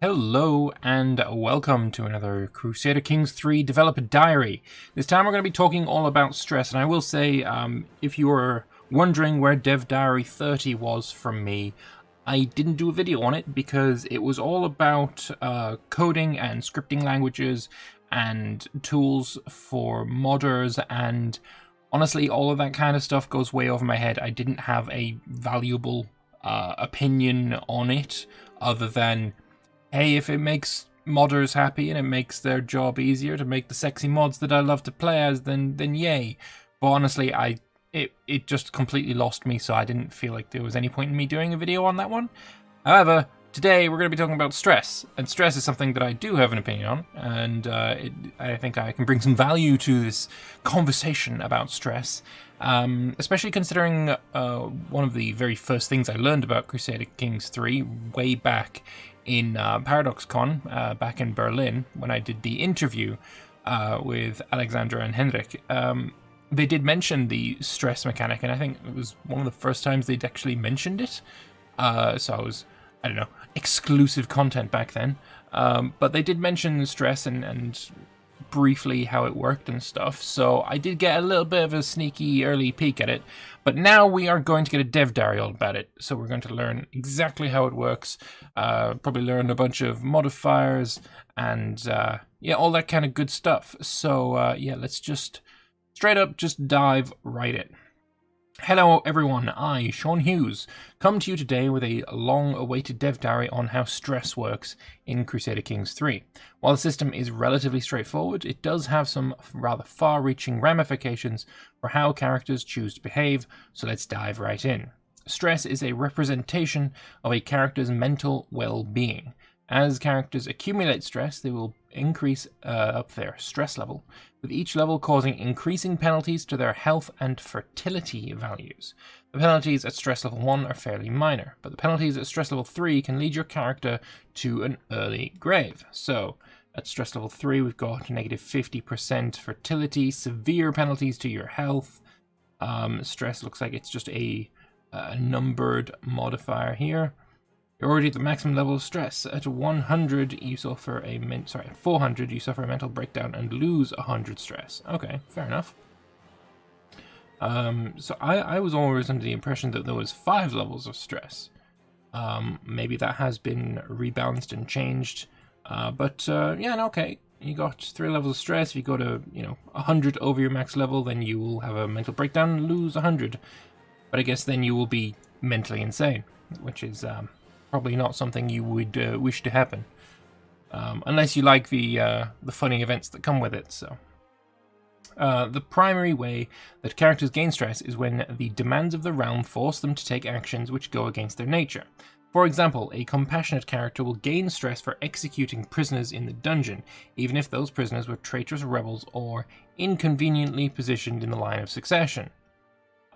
Hello and welcome to another Crusader Kings 3 Developer Diary. This time we're going to be talking all about stress, and I will say, if you were wondering where Dev Diary 30 was from me, I didn't do a video on it because it was all about coding and scripting languages and tools for modders, and honestly all of that kind of stuff goes way over my head. I didn't have a valuable opinion on it other than, hey, if it makes modders happy and it makes their job easier to make the sexy mods that I love to play as, then yay. But honestly, it just completely lost me, so I didn't feel like there was any point in me doing a video on that one. However, today we're going to be talking about stress, and stress is something that I do have an opinion on, and I think I can bring some value to this conversation about stress, especially considering one of the very first things I learned about Crusader Kings 3 way back in ParadoxCon, back in Berlin, when I did the interview with Alexandra and Henrik. They did mention the stress mechanic, and I think it was one of the first times they'd actually mentioned it. So I was, I don't know, exclusive content back then. But they did mention stress and briefly how it worked and stuff. So I did get a little bit of a sneaky early peek at it. But now we are going to get a dev diary all about it. So we're going to learn exactly how it works. Probably learn a bunch of modifiers and yeah, all that kind of good stuff. So yeah, let's just straight up just dive right in. Hello everyone, I, Sean Hughes, come to you today with a long-awaited dev diary on how stress works in Crusader Kings 3. While the system is relatively straightforward, it does have some rather far-reaching ramifications for how characters choose to behave, so let's dive right in. Stress is a representation of a character's mental well-being. As characters accumulate stress, they will increase up their stress level, with each level causing increasing penalties to their health and fertility values. The penalties at stress level 1 are fairly minor, but the penalties at stress level 3 can lead your character to an early grave. So, at stress level 3 we've got negative 50% fertility, severe penalties to your health. Stress looks like it's just a numbered modifier here. You're already at the maximum level of stress. At 100, you suffer a 400, you suffer a mental breakdown and lose 100 stress. Okay, fair enough. So I was always under the impression that there was 5 levels of stress. Maybe that has been rebalanced and changed. But yeah, no, okay. You got 3 levels of stress. If you go to 100 over your max level, then you will have a mental breakdown and lose 100. But I guess then you will be mentally insane, which is probably not something you would wish to happen, unless you like the funny events that come with it. So, the primary way that characters gain stress is when the demands of the realm force them to take actions which go against their nature. For example, a compassionate character will gain stress for executing prisoners in the dungeon, even if those prisoners were traitorous rebels or inconveniently positioned in the line of succession.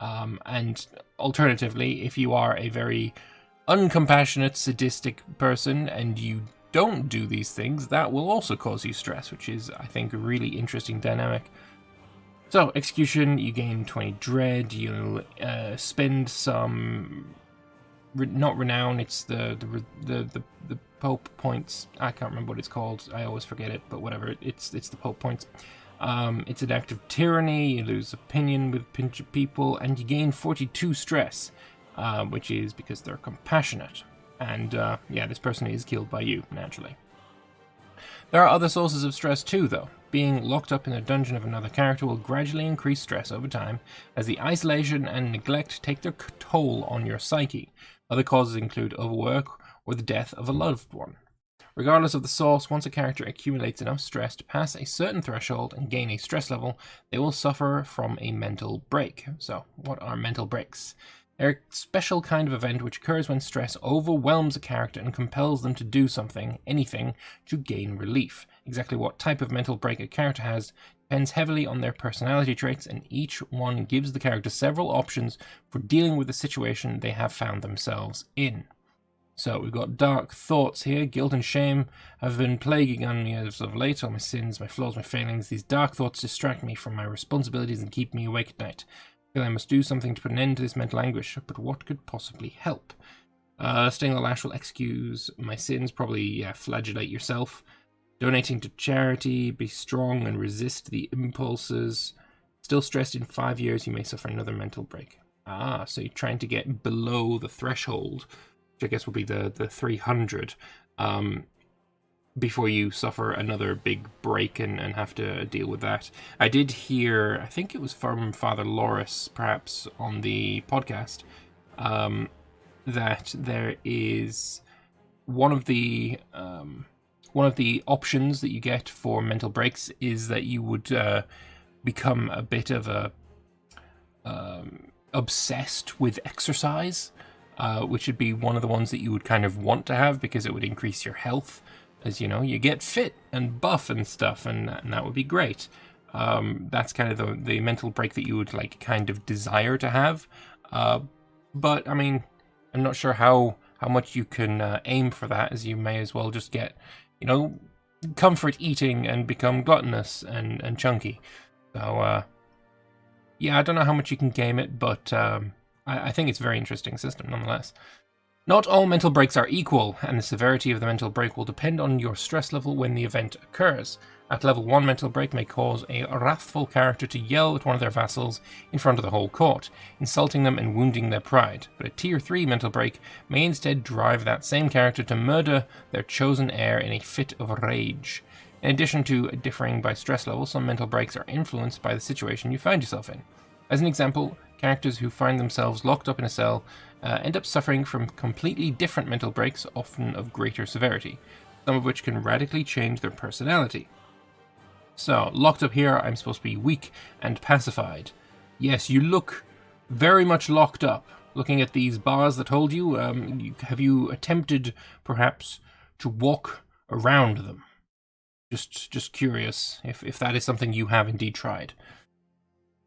And alternatively, if you are a very uncompassionate, sadistic person and you don't do these things, that will also cause you stress, which is, I think, a really interesting dynamic. So, execution, you gain 20 dread, you'll spend some, not renown, it's the Pope points, I can't remember what it's called, I always forget it, but whatever, it's the Pope points. It's an act of tyranny, you lose opinion with a pinch of people, and you gain 42 stress. Which is because they're compassionate. And yeah, this person is killed by you, naturally. There are other sources of stress too, though. Being locked up in a dungeon of another character will gradually increase stress over time, as the isolation and neglect take their toll on your psyche. Other causes include overwork or the death of a loved one. Regardless of the source, once a character accumulates enough stress to pass a certain threshold and gain a stress level, they will suffer from a mental break. So, what are mental breaks? They're a special kind of event which occurs when stress overwhelms a character and compels them to do something, anything, to gain relief. Exactly what type of mental break a character has depends heavily on their personality traits, and each one gives the character several options for dealing with the situation they have found themselves in. So we've got dark thoughts here. Guilt and shame have been plaguing on me as of late. All my sins, my flaws, my failings. These dark thoughts distract me from my responsibilities and keep me awake at night. I feel I must do something to put an end to this mental anguish, but what could possibly help? Staying the lash will excuse my sins, probably flagellate yourself. Donating to charity, be strong and resist the impulses. Still stressed in 5 years, you may suffer another mental break. So you're trying to get below the threshold, which I guess will be the 300, before you suffer another big break and have to deal with that. I did hear, I think it was from Father Loris, perhaps, on the podcast, that there is one of the options that you get for mental breaks is that you would become a bit of a obsessed with exercise, which would be one of the ones that you would kind of want to have because it would increase your health, as you know, you get fit and buff and stuff, and that would be great. That's kind of the mental break that you would like kind of desire to have. But I mean, I'm not sure how much you can aim for that, as you may as well just get, comfort eating and become gluttonous and chunky. So, yeah, I don't know how much you can game it, but I think it's a very interesting system nonetheless. Not all mental breaks are equal, and the severity of the mental break will depend on your stress level when the event occurs. At level 1, mental break may cause a wrathful character to yell at one of their vassals in front of the whole court, insulting them and wounding their pride, but a tier 3 mental break may instead drive that same character to murder their chosen heir in a fit of rage. In addition to differing by stress level, some mental breaks are influenced by the situation you find yourself in. As an example, characters who find themselves locked up in a cell end up suffering from completely different mental breaks, often of greater severity, some of which can radically change their personality. So, locked up here, I'm supposed to be weak and pacified. Yes, you look very much locked up. Looking at these bars that hold you, have you attempted, perhaps, to walk around them? Just curious if that is something you have indeed tried.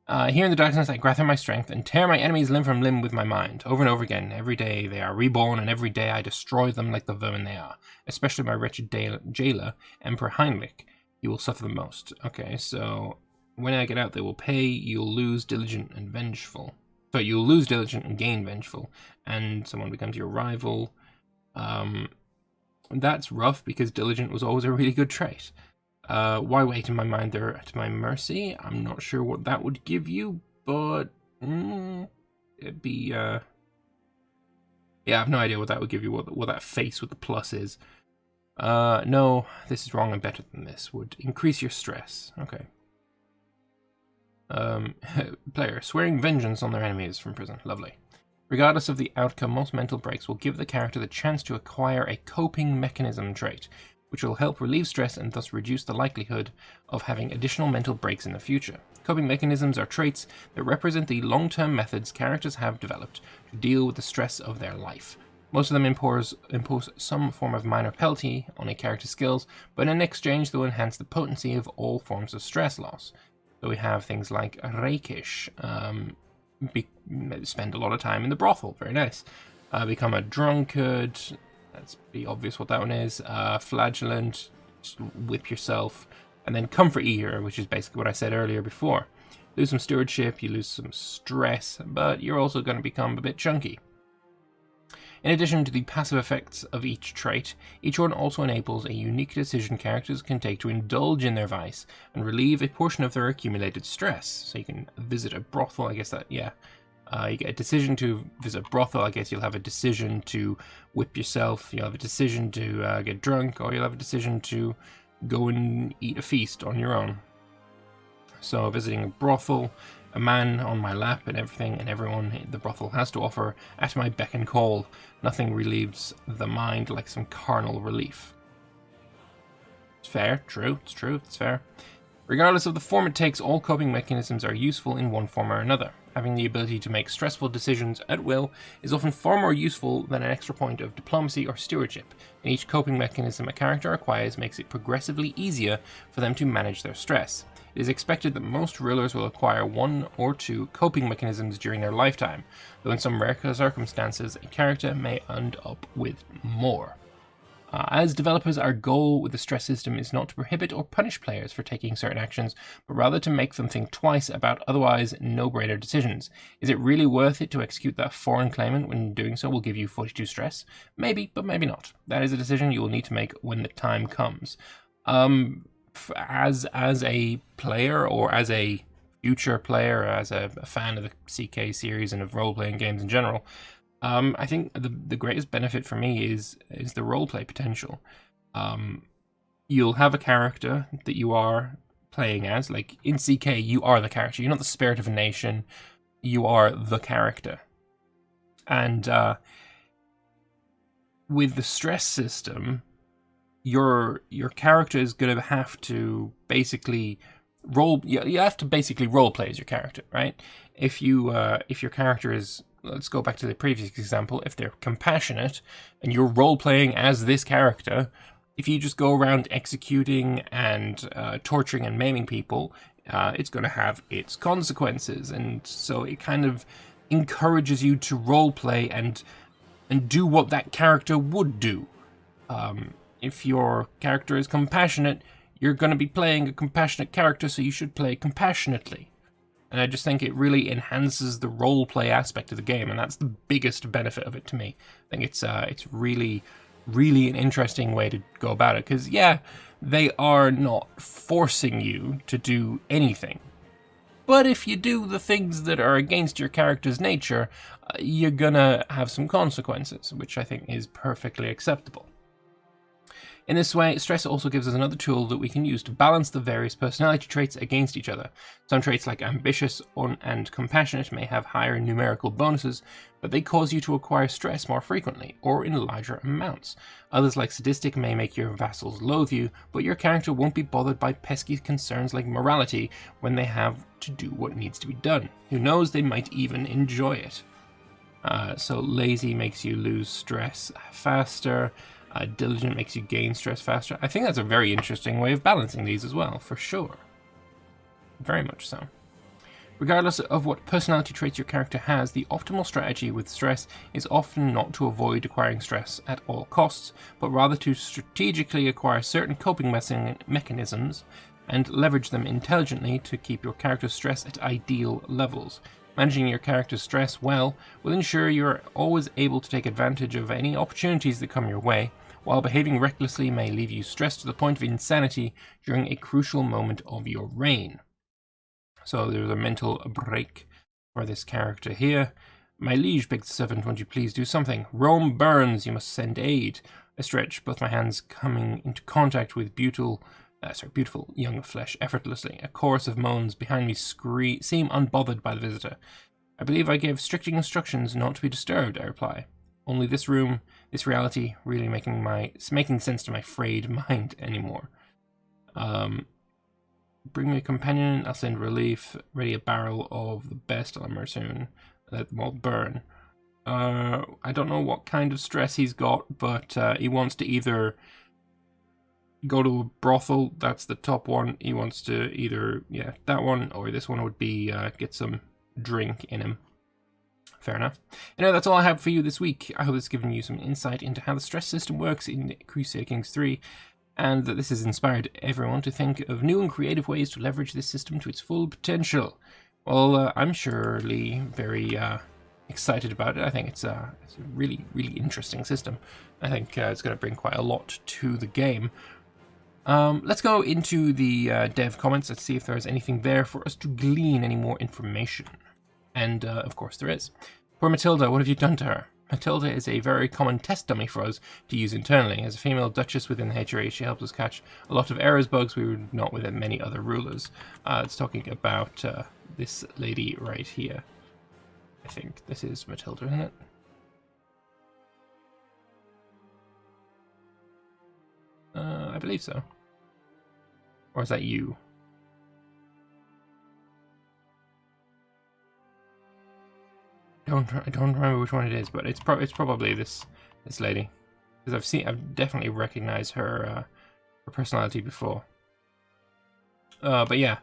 Here in the darkness, I gather my strength and tear my enemies limb from limb with my mind. Over and over again, every day they are reborn, and every day I destroy them like the vermin they are. Especially my wretched jailer, Emperor Heinrich. He will suffer the most. Okay, so when I get out, they will pay. You'll lose diligent and vengeful. So you'll lose diligent and gain vengeful, and someone becomes your rival. That's rough because diligent was always a really good trait. Why wait? In my mind, they're at my mercy. I'm not sure what that would give you, but it'd be yeah, I have no idea what that would give you. What that face with the plus is. No, this is wrong. I'm better than this. Would increase your stress. Okay. Player swearing vengeance on their enemies from prison. Lovely. Regardless of the outcome, most mental breaks will give the character the chance to acquire a coping mechanism trait, which will help relieve stress and thus reduce the likelihood of having additional mental breaks in the future. Coping mechanisms are traits that represent the long-term methods characters have developed to deal with the stress of their life. Most of them impose some form of minor penalty on a character's skills, but in exchange they'll enhance the potency of all forms of stress loss. So we have things like rakish, spend a lot of time in the brothel, very nice. Become a drunkard, that's pretty obvious what that one is. Flagellant, just whip yourself. And then comfort eater, which is basically what I said earlier before. Lose some stewardship, you lose some stress, but you're also going to become a bit chunky. In addition to the passive effects of each trait, each one also enables a unique decision characters can take to indulge in their vice and relieve a portion of their accumulated stress. So you can visit a brothel, I guess that, yeah. You get a decision to visit a brothel, I guess you'll have a decision to whip yourself, you'll have a decision to get drunk, or you'll have a decision to go and eat a feast on your own. So visiting a brothel, a man on my lap and everything, and everyone the brothel has to offer at my beck and call. Nothing relieves the mind like some carnal relief. It's fair, true, it's fair. Regardless of the form it takes, all coping mechanisms are useful in one form or another. Having the ability to make stressful decisions at will is often far more useful than an extra point of diplomacy or stewardship, and each coping mechanism a character acquires makes it progressively easier for them to manage their stress. It is expected that most rulers will acquire 1 or 2 coping mechanisms during their lifetime, though in some rare circumstances a character may end up with more. As developers, our goal with the stress system is not to prohibit or punish players for taking certain actions, but rather to make them think twice about otherwise no-brainer decisions. Is it really worth it to execute that foreign claimant when doing so will give you 42 stress? Maybe, but maybe not. That is a decision you will need to make when the time comes. As a player, or as a future player, as a fan of the CK series and of role-playing games in general, I think the greatest benefit for me is the roleplay potential. You'll have a character that you are playing as. Like in CK, you are the character. You're not the spirit of a nation. You are the character. And with the stress system, your character is going to have to basically you have to basically roleplay as your character, right? If your character is, let's go back to the previous example, if they're compassionate and you're role-playing as this character, if you just go around executing and torturing and maiming people, it's going to have its consequences. And so it kind of encourages you to role-play and do what that character would do. If your character is compassionate, you're going to be playing a compassionate character, so you should play compassionately. And I just think it really enhances the roleplay aspect of the game, and that's the biggest benefit of it to me. I think it's really, really an interesting way to go about it, because yeah, they are not forcing you to do anything. But if you do the things that are against your character's nature, you're gonna have some consequences, which I think is perfectly acceptable. In this way, stress also gives us another tool that we can use to balance the various personality traits against each other. Some traits like ambitious and compassionate may have higher numerical bonuses, but they cause you to acquire stress more frequently, or in larger amounts. Others like sadistic may make your vassals loathe you, but your character won't be bothered by pesky concerns like morality when they have to do what needs to be done. Who knows, they might even enjoy it. So lazy makes you lose stress faster. Diligent makes you gain stress faster. I think that's a very interesting way of balancing these as well, for sure. Very much so. Regardless of what personality traits your character has, the optimal strategy with stress is often not to avoid acquiring stress at all costs, but rather to strategically acquire certain coping mechanisms and leverage them intelligently to keep your character's stress at ideal levels. Managing your character's stress well will ensure you're always able to take advantage of any opportunities that come your way, while behaving recklessly may leave you stressed to the point of insanity during a crucial moment of your reign. So there's a mental break for this character here. My liege, begged the servant, won't you please do something? Rome burns, you must send aid. I stretch, both my hands coming into contact with beautiful young flesh effortlessly. A chorus of moans behind me seem unbothered by the visitor. I believe I gave strict instructions not to be disturbed, I reply. Only this room, this reality, really making sense to my frayed mind anymore. Bring me a companion, I'll send relief. Ready a barrel of the best armor soon. Let them all burn. I don't know what kind of stress he's got, but he wants to either go to a brothel, that's the top one. He wants to either, that one, or this one would be get some drink in him. Fair enough. Anyway, that's all I have for you this week. I hope it's given you some insight into how the stress system works in Crusader Kings 3, and that this has inspired everyone to think of new and creative ways to leverage this system to its full potential. Well, I'm surely very excited about it. I think it's a really, really interesting system. I think it's going to bring quite a lot to the game. Let's go into the dev comments. Let's see if there's anything there for us to glean any more information. And, of course, there is. Poor Matilda, what have you done to her? Matilda is a very common test dummy for us to use internally. As a female duchess within the HRA, she helps us catch a lot of errors bugs we would not with many other rulers. It's talking about this lady right here. I think this is Matilda, isn't it? I believe so. Or is that you? I don't remember which one it is, but it's probably this lady, because I've definitely recognized her personality before. But yeah,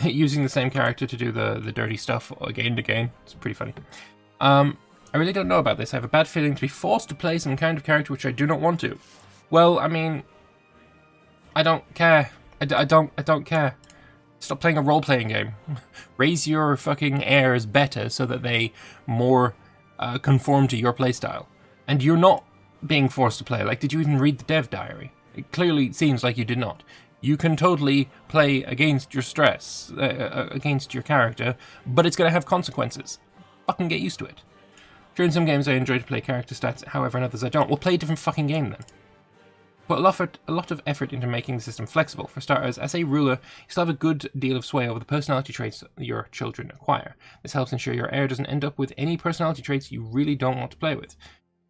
using the same character to do the dirty stuff again and again, it's pretty funny. I really don't know about this. I have a bad feeling to be forced to play some kind of character which I do not want to. Well, I mean, I don't care. I don't care. Stop playing a role-playing game. Raise your fucking heirs better so that they more conform to your playstyle. And you're not being forced to play. Like, did you even read the dev diary? It clearly seems like you did not. You can totally play against your stress, against your character, but it's going to have consequences. Fucking get used to it. Sure, in some games I enjoy to play character stats, however in others I don't. Well, play a different fucking game then. Put a lot of effort into making the system flexible. For starters, as a ruler, you still have a good deal of sway over the personality traits your children acquire. This helps ensure your heir doesn't end up with any personality traits you really don't want to play with.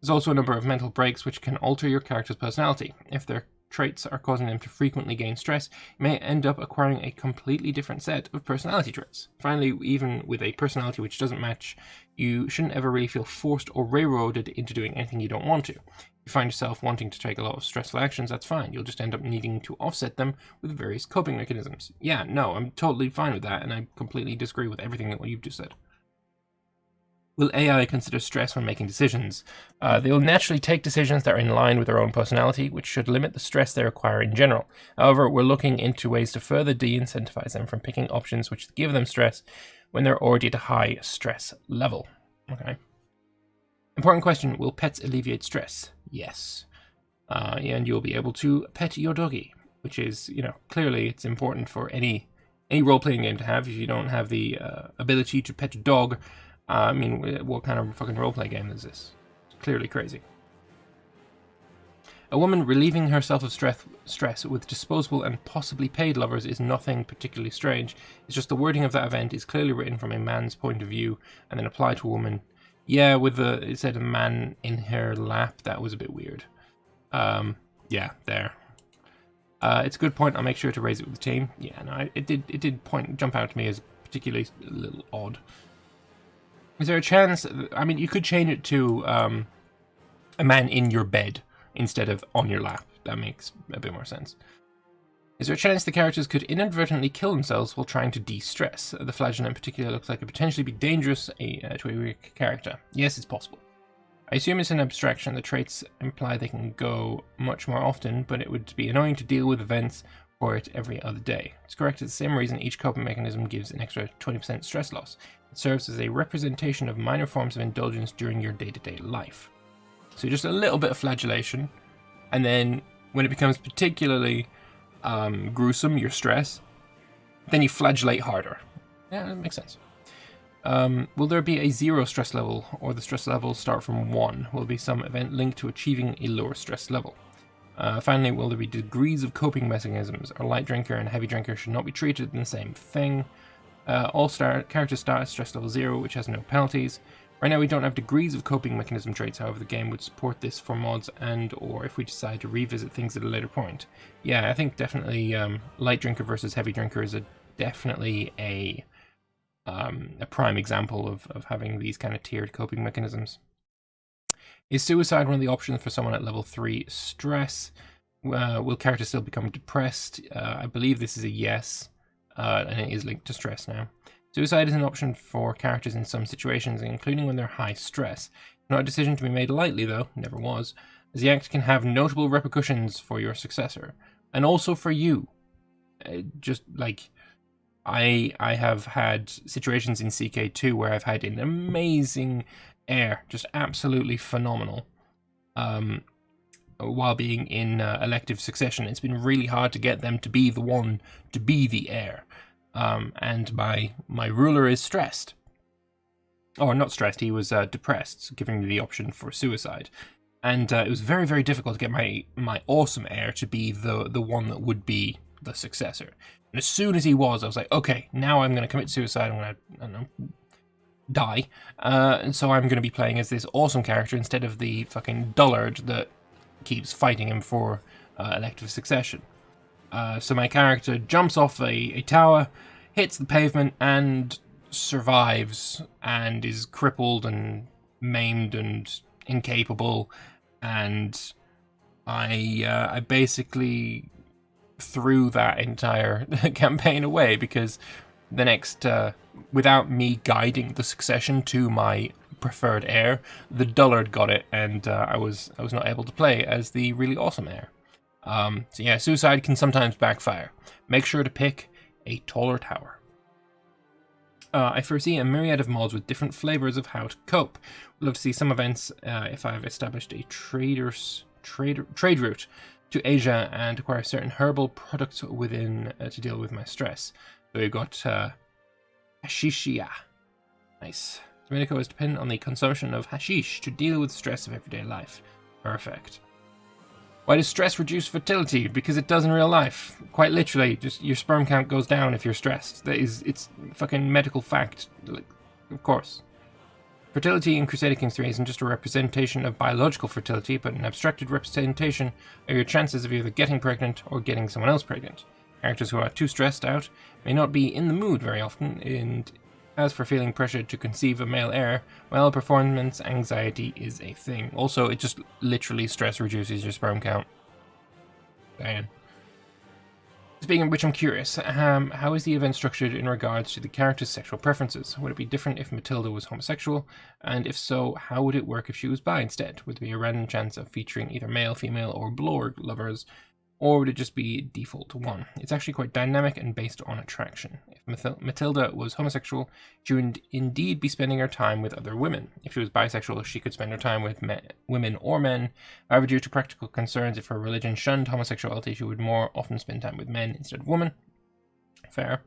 There's also a number of mental breaks which can alter your character's personality. If their traits are causing them to frequently gain stress, you may end up acquiring a completely different set of personality traits. Finally, even with a personality which doesn't match, you shouldn't ever really feel forced or railroaded into doing anything you don't want to. If you find yourself wanting to take a lot of stressful actions, that's fine. You'll just end up needing to offset them with various coping mechanisms. Yeah, no, I'm totally fine with that, and I completely disagree with everything that you've just said. Will AI consider stress when making decisions? They will naturally take decisions that are in line with their own personality, which should limit the stress they require in general. However, we're looking into ways to further de-incentivize them from picking options which give them stress when they're already at a high stress level. Okay. Important question, will pets alleviate stress? Yes. And you'll be able to pet your doggy, which is, clearly it's important for any role-playing game to have. If you don't have the ability to pet a dog, I mean, what kind of fucking roleplay game is this? It's clearly crazy. A woman relieving herself of stress with disposable and possibly paid lovers is nothing particularly strange. It's just the wording of that event is clearly written from a man's point of view and then applied to a woman. Yeah, it said a man in her lap. That was a bit weird. Yeah, there. It's a good point. I'll make sure to raise it with the team. Yeah, no, it did jump out to me as particularly a little odd. Is there a chance? I mean, you could change it to a man in your bed instead of on your lap. That makes a bit more sense. Is there a chance the characters could inadvertently kill themselves while trying to de-stress? The flagellant in particular looks like it potentially be dangerous to a weak character. Yes, it's possible. I assume it's an abstraction. The traits imply they can go much more often, but it would be annoying to deal with events for it every other day. It's correct. It's the same reason each coping mechanism gives an extra 20% stress loss. It serves as a representation of minor forms of indulgence during your day-to-day life. So just a little bit of flagellation, and then when it becomes particularly gruesome, your stress, then you flagellate harder. Yeah, that makes sense. Will there be a 0 stress level, or the stress level start from 1? Will there be some event linked to achieving a lower stress level? Finally, will there be degrees of coping mechanisms? A light drinker and a heavy drinker should not be treated in the same thing. All characters start at stress level 0, which has no penalties. Right now we don't have degrees of coping mechanism traits, however the game would support this for mods and or if we decide to revisit things at a later point. Yeah, I think definitely light drinker versus heavy drinker is definitely a prime example of having these kind of tiered coping mechanisms. Is suicide one of the options for someone at level 3 stress? Will characters still become depressed? I believe this is a yes, and it is linked to stress now. Suicide is an option for characters in some situations, including when they're high stress. Not a decision to be made lightly, though, never was, as the act can have notable repercussions for your successor, and also for you. Just like, I have had situations in CK2 where I've had an amazing heir, just absolutely phenomenal, while being in elective succession. It's been really hard to get them to be the one to be the heir. And my ruler is stressed. Or not stressed, he was depressed, giving me the option for suicide. And it was very, very difficult to get my awesome heir to be the one that would be the successor. And as soon as he was, I was like, okay, now I'm going to commit suicide, I'm going to die. And so I'm going to be playing as this awesome character instead of the fucking dullard that keeps fighting him for elective succession. So my character jumps off a tower, hits the pavement, and survives, and is crippled and maimed and incapable, and I basically threw that entire campaign away because the next, without me guiding the succession to my preferred heir. The dullard got it, and I was not able to play as the really awesome heir. So yeah, suicide can sometimes backfire. Make sure to pick a taller tower. I foresee a myriad of mods with different flavors of how to cope. We'd love to see some events if I've established a trade route to Asia and acquire certain herbal products within to deal with my stress. So we've got Hashishia. Nice. Domenico is dependent on the consumption of hashish to deal with stress of everyday life. Perfect. Why does stress reduce fertility? Because it does in real life. Quite literally, just your sperm count goes down if you're stressed. It's fucking medical fact. Like, of course. Fertility in Crusader Kings 3 isn't just a representation of biological fertility, but an abstracted representation of your chances of either getting pregnant or getting someone else pregnant. Characters who are too stressed out may not be in the mood very often, and as for feeling pressured to conceive a male heir, well, performance anxiety is a thing. Also, it just literally stress reduces your sperm count. Damn. Speaking of which, I'm curious, how is the event structured in regards to the character's sexual preferences? Would it be different if Matilda was homosexual? And if so, how would it work if she was bi instead? Would there be a random chance of featuring either male, female, or blorg lovers? Or would it just be default to one? It's actually quite dynamic and based on attraction. If Matilda was homosexual, she would indeed be spending her time with other women. If she was bisexual, she could spend her time with women or men. However, due to practical concerns, if her religion shunned homosexuality, she would more often spend time with men instead of women. Fair.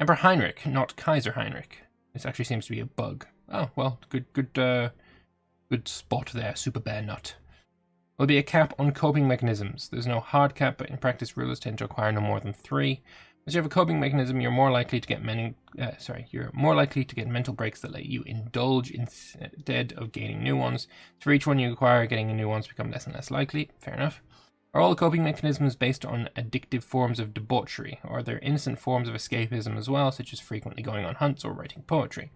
Emperor Heinrich, not Kaiser Heinrich. This actually seems to be a bug. Oh, well, good spot there, Super Bear Nut. Will be a cap on coping mechanisms. There's no hard cap, but in practice, rulers tend to acquire no more than 3. As you have a coping mechanism, you're more likely to get mental breaks that let you indulge instead of gaining new ones. So for each one you acquire, getting new ones become less and less likely. Fair enough. Are all the coping mechanisms based on addictive forms of debauchery, or are there innocent forms of escapism as well, such as frequently going on hunts or writing poetry?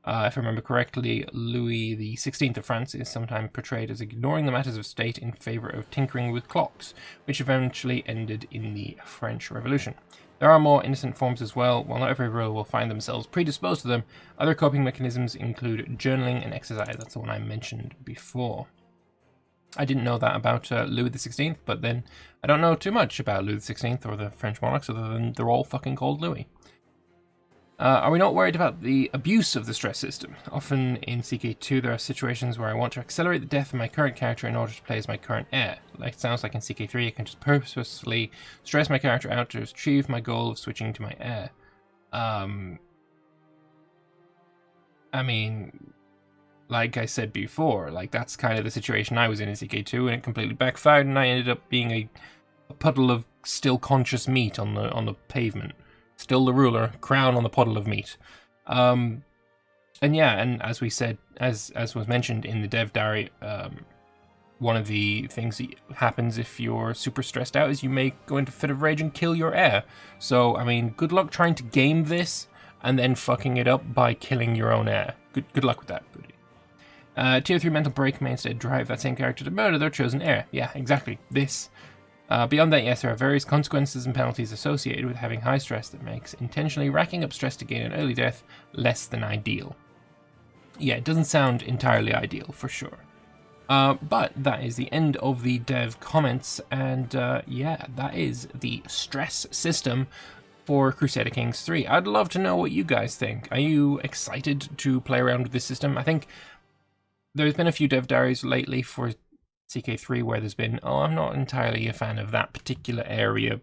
If I remember correctly, Louis XVI of France is sometimes portrayed as ignoring the matters of state in favour of tinkering with clocks, which eventually ended in the French Revolution. There are more innocent forms as well. While not every ruler will find themselves predisposed to them, other coping mechanisms include journaling and exercise. That's the one I mentioned before. I didn't know that about Louis XVI, but then I don't know too much about Louis XVI or the French monarchs other than they're all fucking called Louis. Are we not worried about the abuse of the stress system? Often in CK2 there are situations where I want to accelerate the death of my current character in order to play as my current heir. Like it sounds like in CK3 I can just purposefully stress my character out to achieve my goal of switching to my heir. I mean, like I said before, like that's kind of the situation I was in CK2 and it completely backfired and I ended up being a puddle of still conscious meat on the pavement. Still the ruler, crown on the puddle of meat. And yeah, and as we said, as was mentioned in the dev diary, one of the things that happens if you're super stressed out is you may go into a fit of rage and kill your heir. So, I mean, good luck trying to game this and then fucking it up by killing your own heir. Good luck with that, booty. Tier 3 mental break may instead drive that same character to murder their chosen heir. Yeah, exactly. This. Beyond that, yes, there are various consequences and penalties associated with having high stress that makes intentionally racking up stress to gain an early death less than ideal. Yeah, it doesn't sound entirely ideal, for sure. But that is the end of the dev comments, and yeah, that is the stress system for Crusader Kings 3. I'd love to know what you guys think. Are you excited to play around with this system? I think there's been a few dev diaries lately for CK3 where there's been, oh, I'm not entirely a fan of that particular area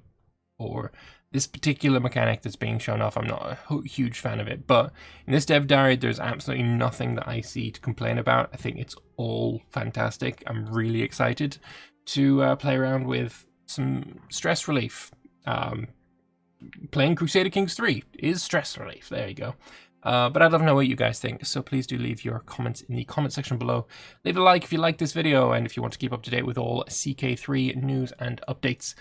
or this particular mechanic that's being shown off. I'm not a huge fan of it, but in this dev diary there's absolutely nothing that I see to complain about. I think it's all fantastic. I'm really excited to play around with some stress relief. Playing Crusader Kings 3 is stress relief, there you go. But I'd love to know what you guys think, so please do leave your comments in the comment section below. Leave a like if you like this video, and if you want to keep up to date with all CK3 news and updates,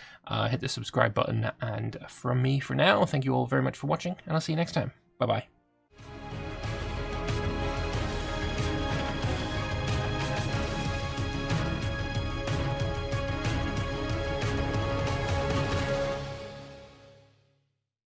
hit the subscribe button. And from me for now, thank you all very much for watching, and I'll see you next time. Bye-bye.